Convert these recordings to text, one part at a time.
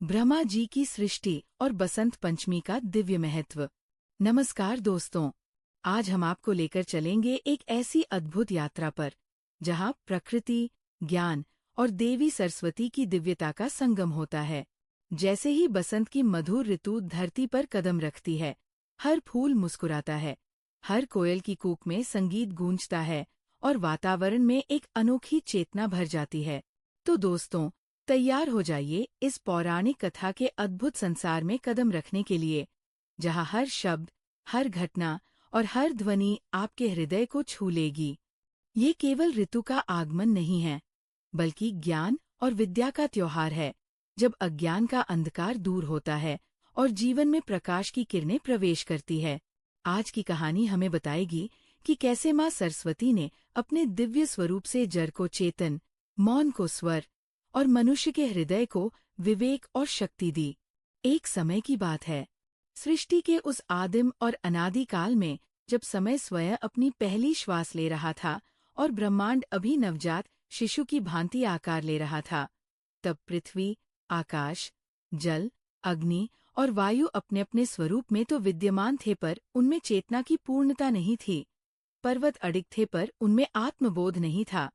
ब्रह्मा जी की सृष्टि और बसंत पंचमी का दिव्य महत्व। नमस्कार दोस्तों, आज हम आपको लेकर चलेंगे एक ऐसी अद्भुत यात्रा पर जहां प्रकृति, ज्ञान और देवी सरस्वती की दिव्यता का संगम होता है। जैसे ही बसंत की मधुर ऋतु धरती पर कदम रखती है, हर फूल मुस्कुराता है, हर कोयल की कूक में संगीत गूंजता है और वातावरण में एक अनोखी चेतना भर जाती है। तो दोस्तों, तैयार हो जाइए इस पौराणिक कथा के अद्भुत संसार में कदम रखने के लिए, जहां हर शब्द, हर घटना और हर ध्वनि आपके हृदय को छू लेगी। ये केवल ऋतु का आगमन नहीं है, बल्कि ज्ञान और विद्या का त्योहार है, जब अज्ञान का अंधकार दूर होता है और जीवन में प्रकाश की किरणें प्रवेश करती है। आज की कहानी हमें बताएगी कि कैसे माँ सरस्वती ने अपने दिव्य स्वरूप से जड़ को चेतन, मौन को स्वर और मनुष्य के हृदय को विवेक और शक्ति दी। एक समय की बात है, सृष्टि के उस आदिम और अनादि काल में, जब समय स्वयं अपनी पहली श्वास ले रहा था और ब्रह्मांड अभी नवजात शिशु की भांति आकार ले रहा था। तब पृथ्वी, आकाश, जल, अग्नि और वायु अपने अपने स्वरूप में तो विद्यमान थे, पर उनमें चेतना की पूर्णता नहीं थी। पर्वत अडिग थे, पर उनमें आत्मबोध नहीं था।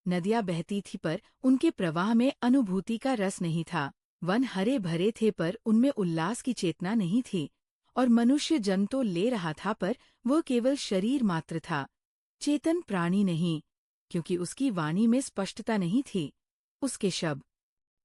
नदियां बहती थी, पर उनके प्रवाह में अनुभूति का रस नहीं था। वन हरे भरे थे, पर उनमें उल्लास की चेतना नहीं थी। और मनुष्य जन्म तो ले रहा था, पर वह केवल शरीर मात्र था, चेतन प्राणी नहीं, क्योंकि उसकी वाणी में स्पष्टता नहीं थी, उसके शब्द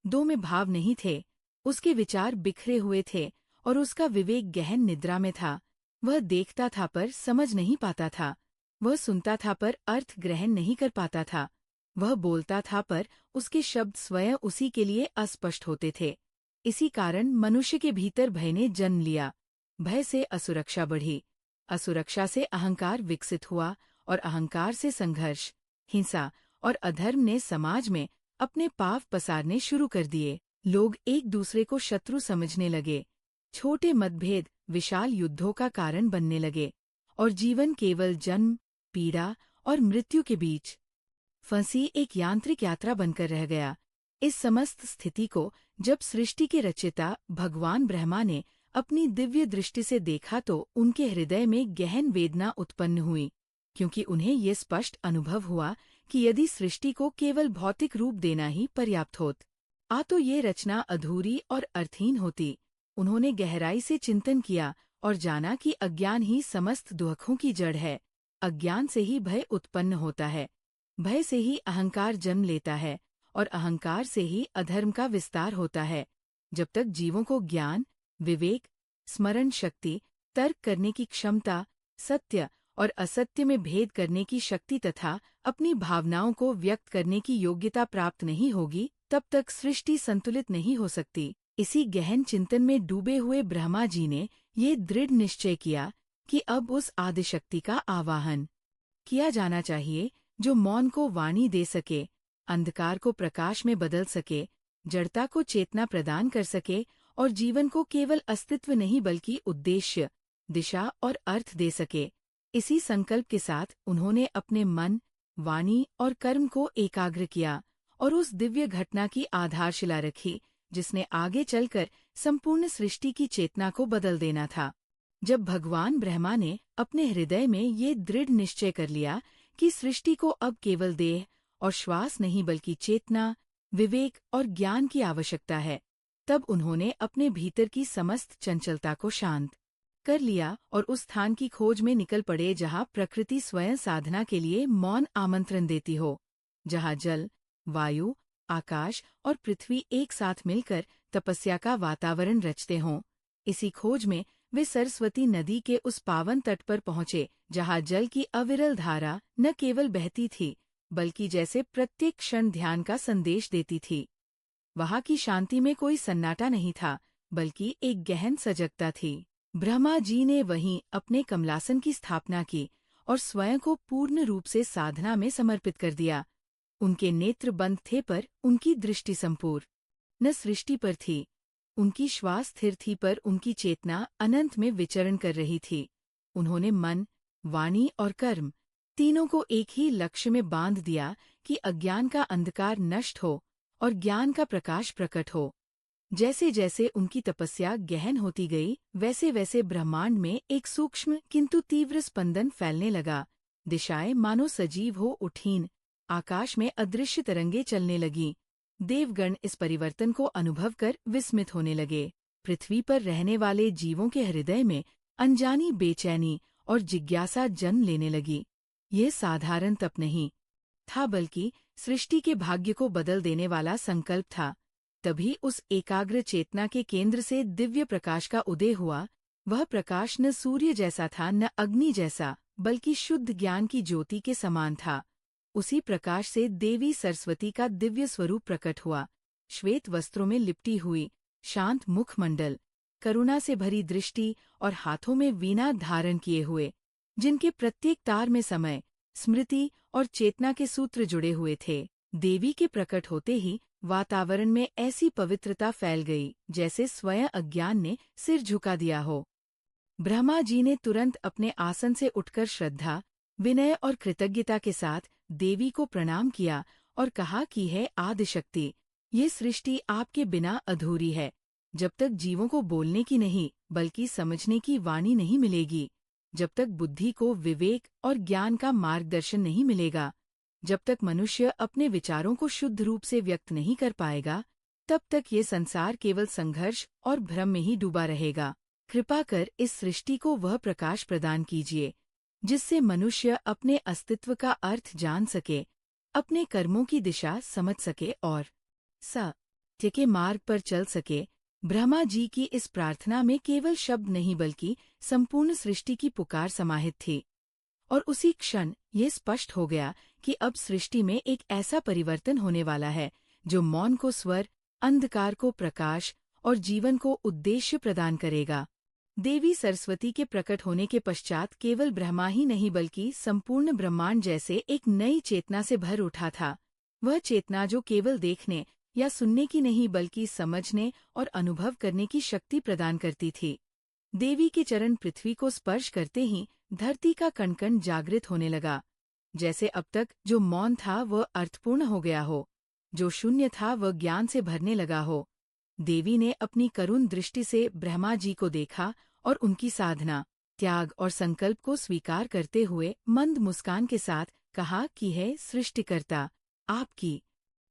दो में भाव नहीं थे, उसके विचार बिखरे हुए थे और उसका विवेक गहन निद्रा में था। वह देखता था पर समझ नहीं पाता था, वह सुनता था पर अर्थ ग्रहण नहीं कर पाता था, वह बोलता था पर उसके शब्द स्वयं उसी के लिए अस्पष्ट होते थे। इसी कारण मनुष्य के भीतर भय ने जन्म लिया। भय से असुरक्षा बढ़ी, असुरक्षा से अहंकार विकसित हुआ और अहंकार से संघर्ष, हिंसा और अधर्म ने समाज में अपने पांव पसारने शुरू कर दिए। लोग एक दूसरे को शत्रु समझने लगे, छोटे मतभेद विशाल युद्धों का कारण बनने लगे और जीवन केवल जन्म, पीड़ा और मृत्यु के बीच फंसी एक यांत्रिक यात्रा बनकर रह गया। इस समस्त स्थिति को जब सृष्टि के रचयिता भगवान ब्रह्मा ने अपनी दिव्य दृष्टि से देखा, तो उनके हृदय में गहन वेदना उत्पन्न हुई, क्योंकि उन्हें ये स्पष्ट अनुभव हुआ कि यदि सृष्टि को केवल भौतिक रूप देना ही पर्याप्त होता, तो ये रचना अधूरी और अर्थहीन होती। उन्होंने गहराई से चिंतन किया और जाना कि अज्ञान ही समस्त दुखों की जड़ है। अज्ञान से ही भय उत्पन्न होता है, भय से ही अहंकार जन्म लेता है और अहंकार से ही अधर्म का विस्तार होता है। जब तक जीवों को ज्ञान, विवेक, स्मरण शक्ति, तर्क करने की क्षमता, सत्य और असत्य में भेद करने की शक्ति तथा अपनी भावनाओं को व्यक्त करने की योग्यता प्राप्त नहीं होगी, तब तक सृष्टि संतुलित नहीं हो सकती। इसी गहन चिंतन में डूबे हुए ब्रह्मा जी ने ये दृढ़ निश्चय किया कि अब उस आदिशक्ति का आवाहन किया जाना चाहिए, जो मौन को वाणी दे सके, अंधकार को प्रकाश में बदल सके, जड़ता को चेतना प्रदान कर सके और जीवन को केवल अस्तित्व नहीं बल्कि उद्देश्य, दिशा और अर्थ दे सके। इसी संकल्प के साथ उन्होंने अपने मन, वाणी और कर्म को एकाग्र किया और उस दिव्य घटना की आधारशिला रखी, जिसने आगे चलकर संपूर्ण सृष्टि की चेतना को बदल देना था। जब भगवान ब्रह्मा ने अपने हृदय में ये दृढ़ निश्चय कर लिया कि सृष्टि को अब केवल देह और श्वास नहीं बल्कि चेतना, विवेक और ज्ञान की आवश्यकता है, तब उन्होंने अपने भीतर की समस्त चंचलता को शांत कर लिया और उस स्थान की खोज में निकल पड़े जहाँ प्रकृति स्वयं साधना के लिए मौन आमंत्रण देती हो, जहाँ जल, वायु, आकाश और पृथ्वी एक साथ मिलकर तपस्या का वातावरण रचते हों। इसी खोज में वे सरस्वती नदी के उस पावन तट पर पहुंचे, जहाँ जल की अविरल धारा न केवल बहती थी, बल्कि जैसे प्रत्येक क्षण ध्यान का संदेश देती थी। वहाँ की शांति में कोई सन्नाटा नहीं था, बल्कि एक गहन सजगता थी। ब्रह्मा जी ने वहीं अपने कमलासन की स्थापना की और स्वयं को पूर्ण रूप से साधना में समर्पित कर दिया। उनके नेत्र बंद थे, पर उनकी दृष्टि संपूर्ण न सृष्टि पर थी। उनकी श्वास स्थिर थी, पर उनकी चेतना अनंत में विचरण कर रही थी। उन्होंने मन, वाणी और कर्म तीनों को एक ही लक्ष्य में बांध दिया कि अज्ञान का अंधकार नष्ट हो और ज्ञान का प्रकाश प्रकट हो। जैसे जैसे उनकी तपस्या गहन होती गई, वैसे वैसे ब्रह्मांड में एक सूक्ष्म किंतु तीव्र स्पंदन फैलने लगा। दिशाएं मानो सजीव हो उठीं, आकाश में अदृश्य तरंगे चलने लगीं। देवगण इस परिवर्तन को अनुभव कर विस्मित होने लगे। पृथ्वी पर रहने वाले जीवों के हृदय में अनजानी बेचैनी और जिज्ञासा जन्म लेने लगी। ये साधारण तप नहीं था, बल्कि सृष्टि के भाग्य को बदल देने वाला संकल्प था। तभी उस एकाग्र चेतना के केंद्र से दिव्य प्रकाश का उदय हुआ। वह प्रकाश न सूर्य जैसा था, न अग्नि जैसा, बल्कि शुद्ध ज्ञान की ज्योति के समान था। उसी प्रकाश से देवी सरस्वती का दिव्य स्वरूप प्रकट हुआ। श्वेत वस्त्रों में लिपटी हुई, शांत मुखमंडल, करुणा से भरी दृष्टि और हाथों में वीणा धारण किए हुए, जिनके प्रत्येक तार में समय, स्मृति और चेतना के सूत्र जुड़े हुए थे। देवी के प्रकट होते ही वातावरण में ऐसी पवित्रता फैल गई जैसे स्वयं अज्ञान ने सिर झुका दिया हो। ब्रह्मा जी ने तुरंत अपने आसन से उठकर श्रद्धा, विनय और कृतज्ञता के साथ देवी को प्रणाम किया और कहा कि है आदिशक्ति, ये सृष्टि आपके बिना अधूरी है। जब तक जीवों को बोलने की नहीं बल्कि समझने की वाणी नहीं मिलेगी, जब तक बुद्धि को विवेक और ज्ञान का मार्गदर्शन नहीं मिलेगा, जब तक मनुष्य अपने विचारों को शुद्ध रूप से व्यक्त नहीं कर पाएगा, तब तक ये संसार केवल संघर्ष और भ्रम में ही डूबा रहेगा। कृपा कर इस सृष्टि को वह प्रकाश प्रदान कीजिए जिससे मनुष्य अपने अस्तित्व का अर्थ जान सके, अपने कर्मों की दिशा समझ सके और सत्य के मार्ग पर चल सके। ब्रह्मा जी की इस प्रार्थना में केवल शब्द नहीं बल्कि संपूर्ण सृष्टि की पुकार समाहित थी। और उसी क्षण ये स्पष्ट हो गया कि अब सृष्टि में एक ऐसा परिवर्तन होने वाला है जो मौन को स्वर, अंधकार को प्रकाश और जीवन को उद्देश्य प्रदान करेगा। देवी सरस्वती के प्रकट होने के पश्चात केवल ब्रह्मा ही नहीं बल्कि संपूर्ण ब्रह्मांड जैसे एक नई चेतना से भर उठा था। वह चेतना जो केवल देखने या सुनने की नहीं बल्कि समझने और अनुभव करने की शक्ति प्रदान करती थी। देवी के चरण पृथ्वी को स्पर्श करते ही धरती का कण कण जागृत होने लगा। जैसे अब तक जो मौन था वह अर्थपूर्ण हो गया हो, जो शून्य था वह ज्ञान से भरने लगा हो। देवी ने अपनी करुण दृष्टि से ब्रह्मा जी को देखा और उनकी साधना, त्याग और संकल्प को स्वीकार करते हुए मंद मुस्कान के साथ कहा कि है सृष्टिकर्ता, आपकी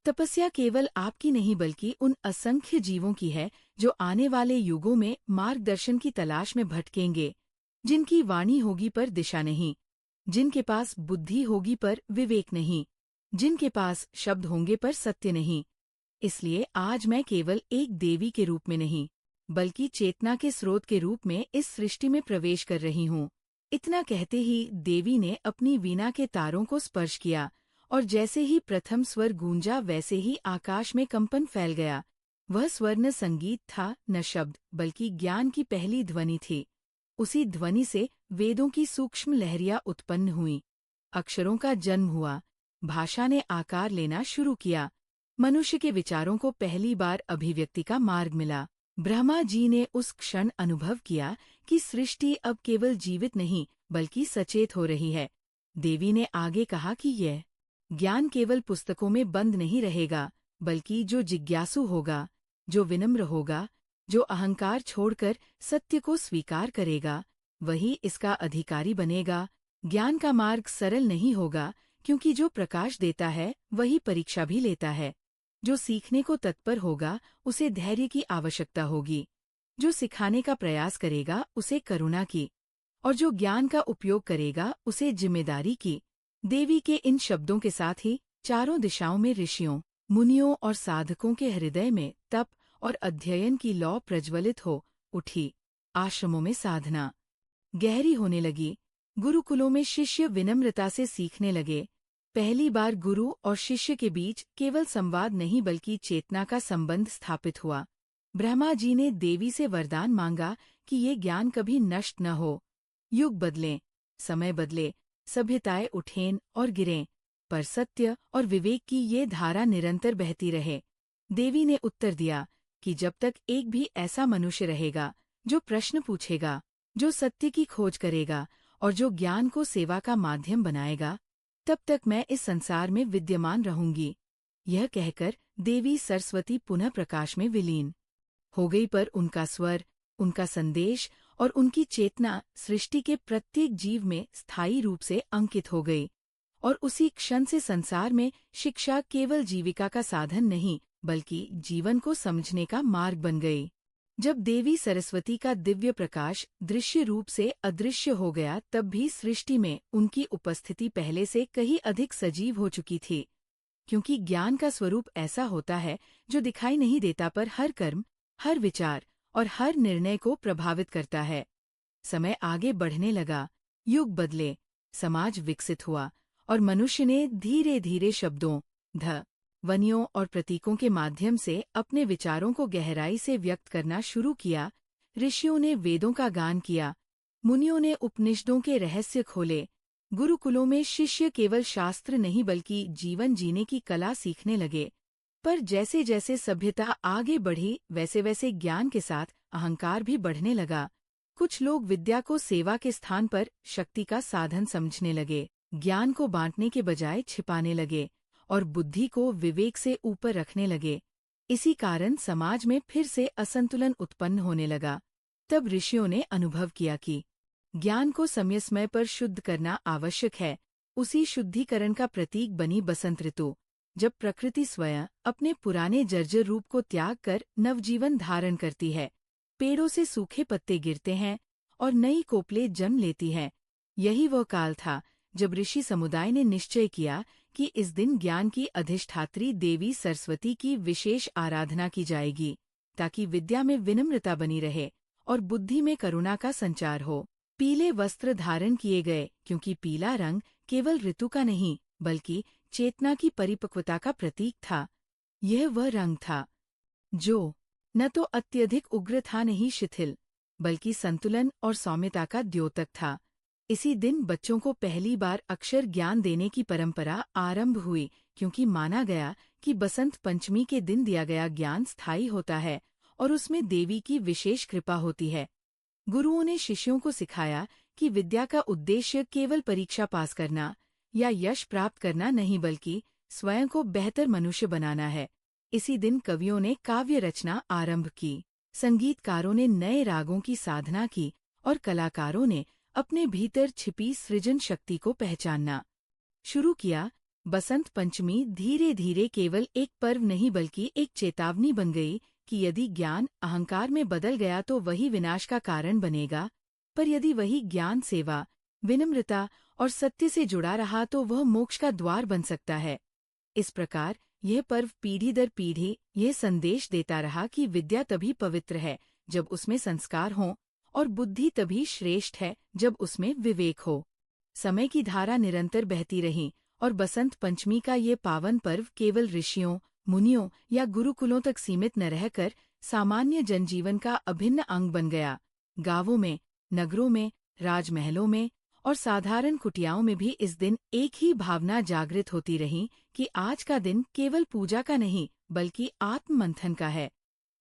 तपस्या केवल आपकी नहीं बल्कि उन असंख्य जीवों की है जो आने वाले युगों में मार्गदर्शन की तलाश में भटकेंगे, जिनकी वाणी होगी पर दिशा नहीं, जिनके पास बुद्धि होगी पर विवेक नहीं, जिनके पास शब्द होंगे पर सत्य नहीं। इसलिए आज मैं केवल एक देवी के रूप में नहीं बल्कि चेतना के स्रोत के रूप में इस सृष्टि में प्रवेश कर रही हूँ। इतना कहते ही देवी ने अपनी वीणा के तारों को स्पर्श किया और जैसे ही प्रथम स्वर गूंजा वैसे ही आकाश में कंपन फैल गया। वह स्वर न संगीत था न शब्द बल्कि ज्ञान की पहली ध्वनि थी। उसी ध्वनि से वेदों की सूक्ष्म लहरियां उत्पन्न हुईं, अक्षरों का जन्म हुआ, भाषा ने आकार लेना शुरू किया, मनुष्य के विचारों को पहली बार अभिव्यक्ति का मार्ग मिला। ब्रह्मा जी ने उस क्षण अनुभव किया कि सृष्टि अब केवल जीवित नहीं बल्कि सचेत हो रही है। देवी ने आगे कहा कि यह ज्ञान केवल पुस्तकों में बंद नहीं रहेगा बल्कि जो जिज्ञासु होगा, जो विनम्र होगा, जो अहंकार छोड़कर सत्य को स्वीकार करेगा, वही इसका अधिकारी बनेगा। ज्ञान का मार्ग सरल नहीं होगा क्योंकि जो प्रकाश देता है वही परीक्षा भी लेता है। जो सीखने को तत्पर होगा उसे धैर्य की आवश्यकता होगी, जो सिखाने का प्रयास करेगा उसे करुणा की, और जो ज्ञान का उपयोग करेगा उसे जिम्मेदारी की। देवी के इन शब्दों के साथ ही चारों दिशाओं में ऋषियों, मुनियों और साधकों के हृदय में तप और अध्ययन की लौ प्रज्वलित हो उठी। आश्रमों में साधना गहरी होने लगी, गुरुकुलों में शिष्य विनम्रता से सीखने लगे। पहली बार गुरु और शिष्य के बीच केवल संवाद नहीं बल्कि चेतना का संबंध स्थापित हुआ। ब्रह्मा जी ने देवी से वरदान मांगा कि ये ज्ञान कभी नष्ट न हो। युग बदलें, समय बदले, सभ्यताएं उठें और गिरें, पर सत्य और विवेक की ये धारा निरंतर बहती रहे। देवी ने उत्तर दिया कि जब तक एक भी ऐसा मनुष्य रहेगा जो प्रश्न पूछेगा, जो सत्य की खोज करेगा और जो ज्ञान को सेवा का माध्यम बनाएगा, तब तक मैं इस संसार में विद्यमान रहूंगी। यह कहकर देवी सरस्वती पुनः प्रकाश में विलीन हो गई, पर उनका स्वर, उनका संदेश और उनकी चेतना सृष्टि के प्रत्येक जीव में स्थायी रूप से अंकित हो गई। और उसी क्षण से संसार में शिक्षा केवल जीविका का साधन नहीं, बल्कि जीवन को समझने का मार्ग बन गई। जब देवी सरस्वती का दिव्य प्रकाश दृश्य रूप से अदृश्य हो गया, तब भी सृष्टि में उनकी उपस्थिति पहले से कहीं अधिक सजीव हो चुकी थी। क्योंकि ज्ञान का स्वरूप ऐसा होता है जो दिखाई नहीं देता, पर हर कर्म, हर विचार और हर निर्णय को प्रभावित करता है। समय आगे बढ़ने लगा, युग बदले, समाज विकसित हुआ और मनुष्य ने धीरे धीरे शब्दों, ध्वनियों और प्रतीकों के माध्यम से अपने विचारों को गहराई से व्यक्त करना शुरू किया। ऋषियों ने वेदों का गान किया, मुनियों ने उपनिषदों के रहस्य खोले, गुरुकुलों में शिष्य केवल शास्त्र नहीं बल्कि जीवन जीने की कला सीखने लगे। पर जैसे जैसे सभ्यता आगे बढ़ी, वैसे वैसे ज्ञान के साथ अहंकार भी बढ़ने लगा। कुछ लोग विद्या को सेवा के स्थान पर शक्ति का साधन समझने लगे, ज्ञान को बांटने के बजाय छिपाने लगे और बुद्धि को विवेक से ऊपर रखने लगे। इसी कारण समाज में फिर से असंतुलन उत्पन्न होने लगा। तब ऋषियों ने अनुभव किया कि ज्ञान को समय समय पर शुद्ध करना आवश्यक है। उसी शुद्धिकरण का प्रतीक बनी बसंत ऋतु, जब प्रकृति स्वयं अपने पुराने जर्जर रूप को त्याग कर नवजीवन धारण करती है। पेड़ों से सूखे पत्ते गिरते हैं और नई कोपलें जन्म लेती हैं। यही वह काल था जब ऋषि समुदाय ने निश्चय किया कि इस दिन ज्ञान की अधिष्ठात्री देवी सरस्वती की विशेष आराधना की जाएगी, ताकि विद्या में विनम्रता बनी रहे और बुद्धि में करुणा का संचार हो। पीले वस्त्र धारण किए गए, क्योंकि पीला रंग केवल ऋतु का नहीं बल्कि चेतना की परिपक्वता का प्रतीक था। यह वह रंग था जो न तो अत्यधिक उग्र था, नहीं शिथिल, बल्कि संतुलन और सौम्यता का द्योतक था। इसी दिन बच्चों को पहली बार अक्षर ज्ञान देने की परंपरा आरंभ हुई, क्योंकि माना गया कि बसंत पंचमी के दिन दिया गया ज्ञान स्थायी होता है और उसमें देवी की विशेष कृपा होती है। गुरुओं ने शिष्यों को सिखाया कि विद्या का उद्देश्य केवल परीक्षा पास करना या यश प्राप्त करना नहीं, बल्कि स्वयं को बेहतर मनुष्य बनाना है। इसी दिन कवियों ने काव्य रचना आरंभ की, संगीतकारों ने नए रागों की साधना की और कलाकारों ने अपने भीतर छिपी सृजन शक्ति को पहचानना शुरू किया। बसंत पंचमी धीरे धीरे केवल एक पर्व नहीं बल्कि एक चेतावनी बन गई कि यदि ज्ञान अहंकार में बदल गया तो वही विनाश का कारण बनेगा, पर यदि वही ज्ञान सेवा, विनम्रता और सत्य से जुड़ा रहा तो वह मोक्ष का द्वार बन सकता है। इस प्रकार यह पर्व पीढ़ी दर पीढ़ी यह संदेश देता रहा कि विद्या तभी पवित्र है जब उसमें संस्कार हों और बुद्धि तभी श्रेष्ठ है जब उसमें विवेक हो। समय की धारा निरंतर बहती रही और बसंत पंचमी का ये पावन पर्व केवल ऋषियों, मुनियों या गुरुकुलों तक सीमित न रहकर सामान्य जनजीवन का अभिन्न अंग बन गया। गांवों में, नगरों में, राजमहलों में और साधारण कुटियाओं में भी इस दिन एक ही भावना जागृत होती रही कि आज का दिन केवल पूजा का नहीं बल्कि आत्ममंथन का है।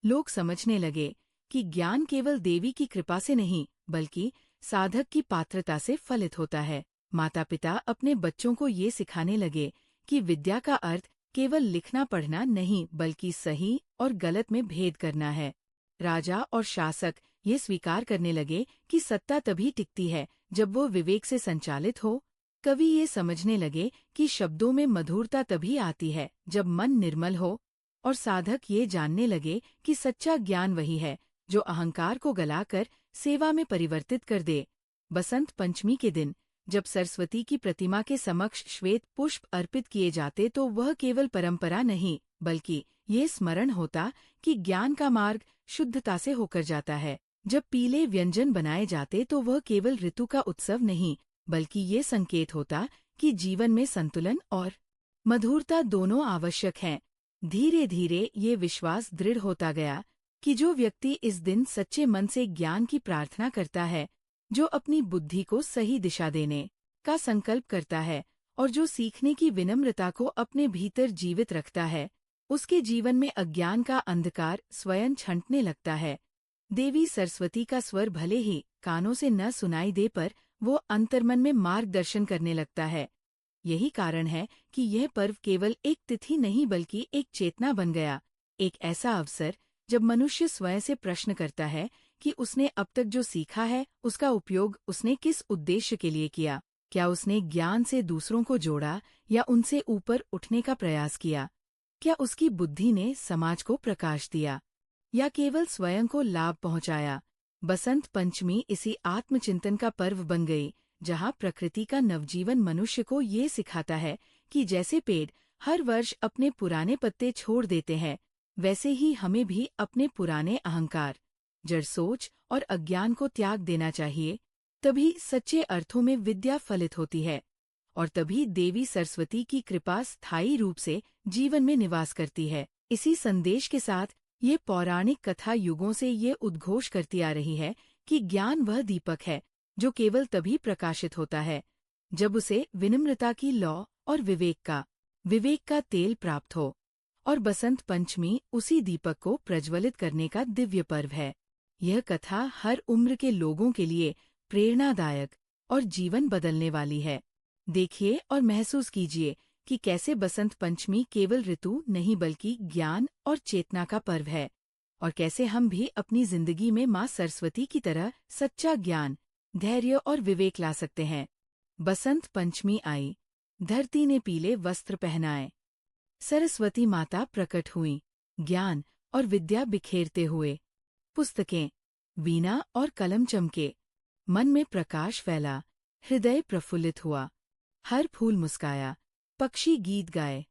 लोग समझने लगे कि ज्ञान केवल देवी की कृपा से नहीं बल्कि साधक की पात्रता से फलित होता है। माता पिता अपने बच्चों को ये सिखाने लगे कि विद्या का अर्थ केवल लिखना पढ़ना नहीं बल्कि सही और गलत में भेद करना है। राजा और शासक ये स्वीकार करने लगे कि सत्ता तभी टिकती है जब वो विवेक से संचालित हो। कवि ये समझने लगे कि शब्दों में मधुरता तभी आती है जब मन निर्मल हो, और साधक ये जानने लगे कि सच्चा ज्ञान वही है जो अहंकार को गलाकर सेवा में परिवर्तित कर दे। बसंत पंचमी के दिन जब सरस्वती की प्रतिमा के समक्ष श्वेत पुष्प अर्पित किए जाते तो वह केवल परंपरा नहीं बल्कि ये स्मरण होता कि ज्ञान का मार्ग शुद्धता से होकर जाता है। जब पीले व्यंजन बनाए जाते तो वह केवल ऋतु का उत्सव नहीं बल्कि ये संकेत होता कि जीवन में संतुलन और मधुरता दोनों आवश्यक हैं। धीरे धीरे ये विश्वास दृढ़ होता गया कि जो व्यक्ति इस दिन सच्चे मन से ज्ञान की प्रार्थना करता है, जो अपनी बुद्धि को सही दिशा देने का संकल्प करता है और जो सीखने की विनम्रता को अपने भीतर जीवित रखता है, उसके जीवन में अज्ञान का अंधकार स्वयं छंटने लगता है। देवी सरस्वती का स्वर भले ही कानों से न सुनाई दे पर वो अंतर्मन में मार्गदर्शन करने लगता है। यही कारण है कि यह पर्व केवल एक तिथि नहीं बल्कि एक चेतना बन गया, एक ऐसा अवसर जब मनुष्य स्वयं से प्रश्न करता है कि उसने अब तक जो सीखा है उसका उपयोग उसने किस उद्देश्य के लिए किया। क्या उसने ज्ञान से दूसरों को जोड़ा या उनसे ऊपर उठने का प्रयास किया? क्या उसकी बुद्धि ने समाज को प्रकाश दिया या केवल स्वयं को लाभ पहुंचाया? बसंत पंचमी इसी आत्मचिंतन का पर्व बन गई, जहां प्रकृति का नवजीवन मनुष्य को ये सिखाता है कि जैसे पेड़ हर वर्ष अपने पुराने पत्ते छोड़ देते हैं, वैसे ही हमें भी अपने पुराने अहंकार, जड़ सोच और अज्ञान को त्याग देना चाहिए। तभी सच्चे अर्थों में विद्या फलित होती है और तभी देवी सरस्वती की कृपा स्थायी रूप से जीवन में निवास करती है। इसी संदेश के साथ ये पौराणिक कथा युगों से ये उद्घोष करती आ रही है कि ज्ञान वह दीपक है जो केवल तभी प्रकाशित होता है जब उसे विनम्रता की लौ और विवेक का तेल प्राप्त हो। और बसंत पंचमी उसी दीपक को प्रज्वलित करने का दिव्य पर्व है। यह कथा हर उम्र के लोगों के लिए प्रेरणादायक और जीवन बदलने वाली है। देखिए और महसूस कीजिए कि कैसे बसंत पंचमी केवल ऋतु नहीं बल्कि ज्ञान और चेतना का पर्व है, और कैसे हम भी अपनी जिंदगी में माँ सरस्वती की तरह सच्चा ज्ञान, धैर्य और विवेक ला सकते हैं। बसंत पंचमी आई, धरती ने पीले वस्त्र पहनाए, सरस्वती माता प्रकट हुई, ज्ञान और विद्या बिखेरते हुए। पुस्तकें, वीणा और कलम चमके, मन में प्रकाश फैला, हृदय प्रफुल्लित हुआ, हर फूल मुस्काया, पक्षी गीत गाए,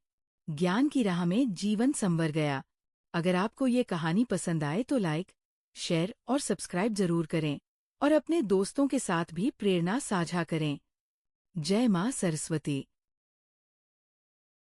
ज्ञान की राह में जीवन संवर गया। अगर आपको ये कहानी पसंद आए तो लाइक, शेयर और सब्सक्राइब जरूर करें और अपने दोस्तों के साथ भी प्रेरणा साझा करें। जय मां सरस्वती।